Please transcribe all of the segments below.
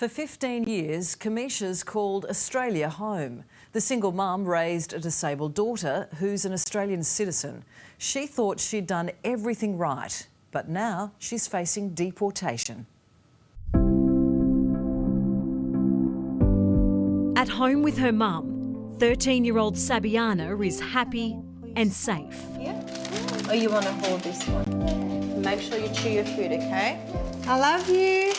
For 15 years, Kamisha's called Australia home. The single mum raised a disabled daughter who's an Australian citizen. She thought she'd done everything right, but now she's facing deportation. At home with her mum, 13-year-old Sabiana is happy and safe. Yeah? Or you want to hold this one? Make sure you chew your food, okay? I love you.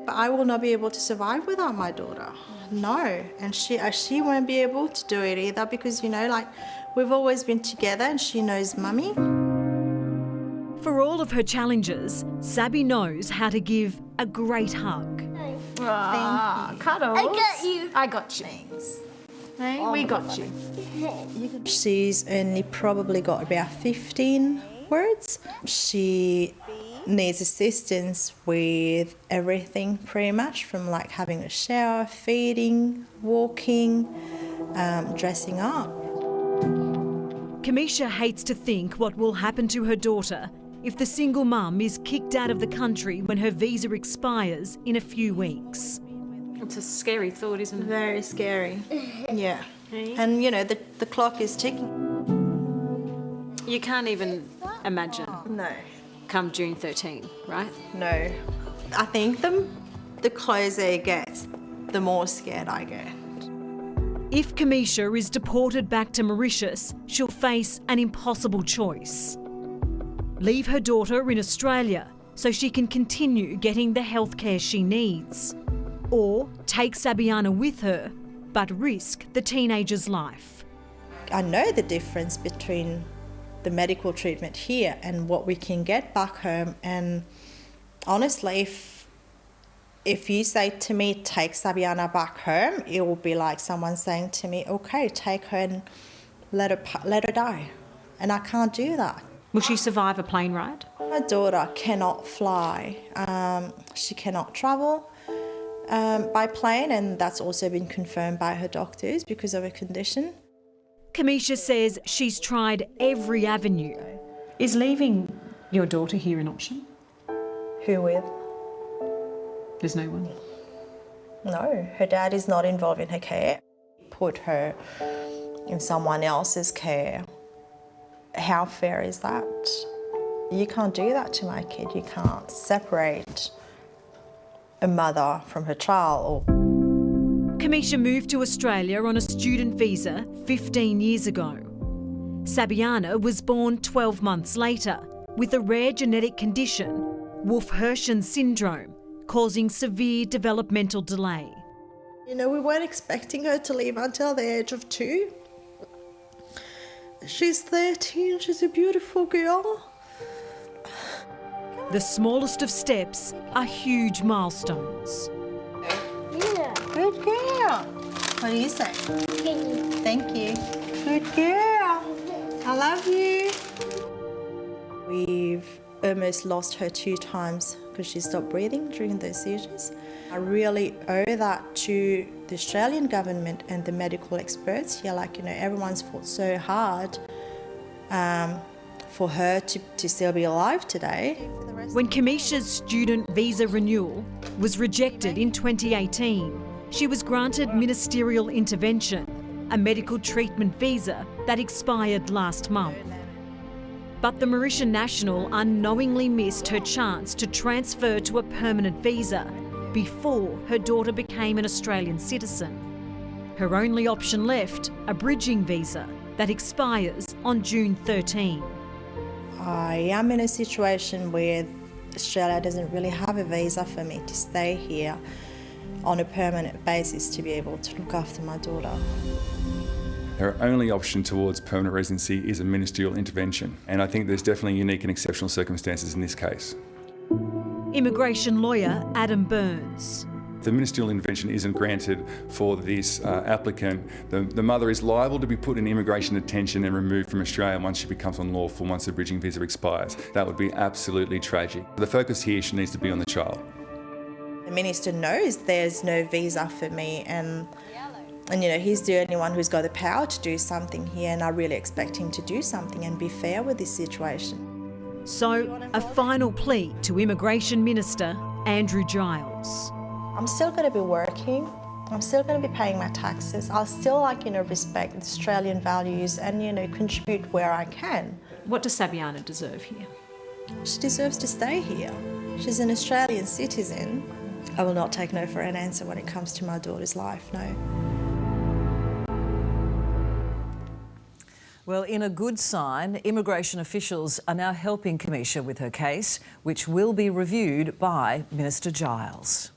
But I will not be able to survive without my daughter. No, and she won't be able to do it either because, you know, like, we've always been together and she knows mummy. For all of her challenges, Sabi knows how to give a great hug. Thank you. Cuddles. I got you. I got you. Thanks. Hey, we got you. She's only probably got about 15 words. She needs assistance with everything pretty much, from like having a shower, feeding, walking, dressing up. Kamisha hates to think what will happen to her daughter if the single mum is kicked out of the country when her visa expires in a few weeks. It's a scary thought, isn't it? Very scary. Yeah. And, you know, the clock is ticking. You can't even imagine No. come June 13, right? No. I think the closer it gets, the more scared I get. If Kamisha is deported back to Mauritius, she'll face an impossible choice. Leave her daughter in Australia so she can continue getting the healthcare she needs. Or take Sabiana with her, but risk the teenager's life. I know the difference between the medical treatment here and what we can get back home, and honestly, if you say to me, take Sabiana back home, it will be like someone saying to me, okay, take her and let her die. And I can't do that. Will she survive a plane ride? My daughter cannot fly. She cannot travel by plane, and that's also been confirmed by her doctors because of her condition. Kamisha says she's tried every avenue. Is leaving your daughter here an option? Who with? There's no one. No, her dad is not involved in her care. Put her in someone else's care. How fair is that? You can't do that to my kid. You can't separate a mother from her child. Kamisha moved to Australia on a student visa 15 years ago. Sabiana was born 12 months later with a rare genetic condition, Wolff-Hirschhorn syndrome, causing severe developmental delay. You know, we weren't expecting her to leave until the age of 2. She's 13, she's a beautiful girl. The smallest of steps are huge milestones. Yeah. Good girl. What do you say? Thank you. Good girl. I love you. We've almost lost her 2 times because she stopped breathing during those seizures. I really owe that to the Australian government and the medical experts here. Like, you know, everyone's fought so hard for her to still be alive today. When Kamisha's student visa renewal was rejected in 2018, she was granted ministerial intervention, a medical treatment visa that expired last month. But the Mauritian national unknowingly missed her chance to transfer to a permanent visa before her daughter became an Australian citizen. Her only option left, a bridging visa that expires on June 13. I am in a situation where Australia doesn't really have a visa for me to stay here on a permanent basis to be able to look after my daughter. Her only option towards permanent residency is a ministerial intervention, and I think there's definitely unique and exceptional circumstances in this case. Immigration lawyer Adam Burns. The ministerial intervention isn't granted for this applicant. The mother is liable to be put in immigration detention and removed from Australia once she becomes unlawful, once the bridging visa expires. That would be absolutely tragic. The focus here needs to be on the child. The minister knows there's no visa for me, and you know, he's the only one who's got the power to do something here, and I really expect him to do something and be fair with this situation. So, a final plea to Immigration Minister Andrew Giles. I'm still going to be working. I'm still going to be paying my taxes. I'll still, respect Australian values and, contribute where I can. What does Sabiana deserve here? She deserves to stay here. She's an Australian citizen. I will not take no for an answer when it comes to my daughter's life, no. Well, in a good sign, immigration officials are now helping Kamisha with her case, which will be reviewed by Minister Giles.